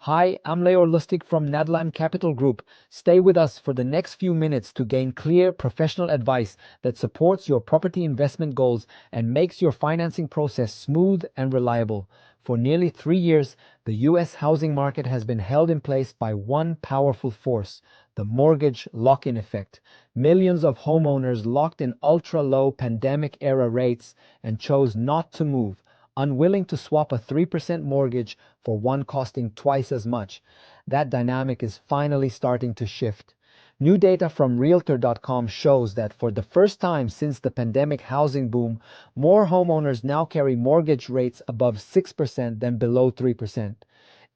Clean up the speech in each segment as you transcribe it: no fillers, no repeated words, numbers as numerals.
Hi, I'm Leo Lustig from Nadlan Capital Group. Stay with us for the next few minutes to gain clear professional advice that supports your property investment goals and makes your financing process smooth and reliable. For nearly 3 years, the U.S. housing market has been held in place by one powerful force, the mortgage lock-in effect. Millions of homeowners locked in ultra-low pandemic-era rates and chose not to move, unwilling to swap a 3% mortgage for one costing twice as much. That dynamic is finally starting to shift. New data from Realtor.com shows that for the first time since the pandemic housing boom, more homeowners now carry mortgage rates above 6% than below 3%.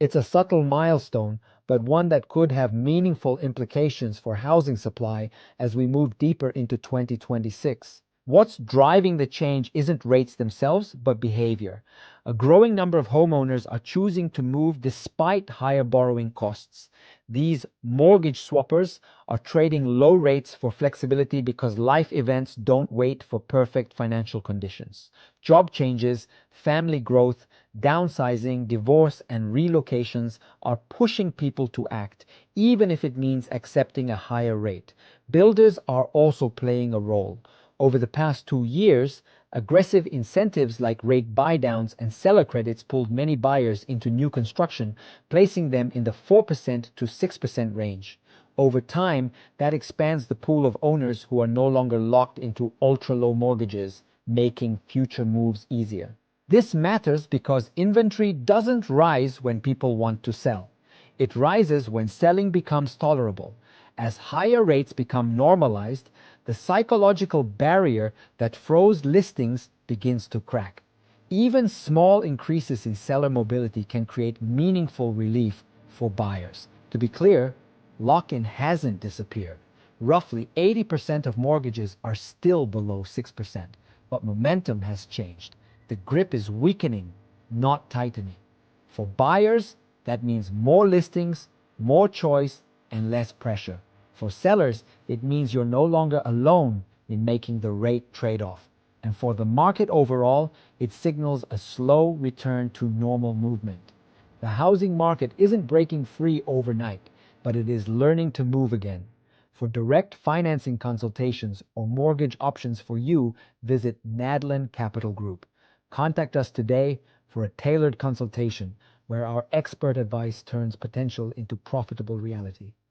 It's a subtle milestone, but one that could have meaningful implications for housing supply as we move deeper into 2026. What's driving the change isn't rates themselves, but behavior. A growing number of homeowners are choosing to move despite higher borrowing costs. These mortgage swappers are trading low rates for flexibility because life events don't wait for perfect financial conditions. Job changes, family growth, downsizing, divorce, and relocations are pushing people to act, even if it means accepting a higher rate. Builders are also playing a role. Over the past 2 years, aggressive incentives like rate buydowns and seller credits pulled many buyers into new construction, placing them in the 4% to 6% range. Over time, that expands the pool of owners who are no longer locked into ultra-low mortgages, making future moves easier. This matters because inventory doesn't rise when people want to sell. It rises when selling becomes tolerable. As higher rates become normalized, the psychological barrier that froze listings begins to crack. Even small increases in seller mobility can create meaningful relief for buyers. To be clear, lock-in hasn't disappeared. Roughly 80% of mortgages are still below 6%, but momentum has changed. The grip is weakening, not tightening. For buyers, that means more listings, more choice, and less pressure. For sellers, it means you're no longer alone in making the rate trade-off. And for the market overall, it signals a slow return to normal movement. The housing market isn't breaking free overnight, but it is learning to move again. For direct financing consultations or mortgage options for you, visit Nadlan Capital Group. Contact us today for a tailored consultation where our expert advice turns potential into profitable reality.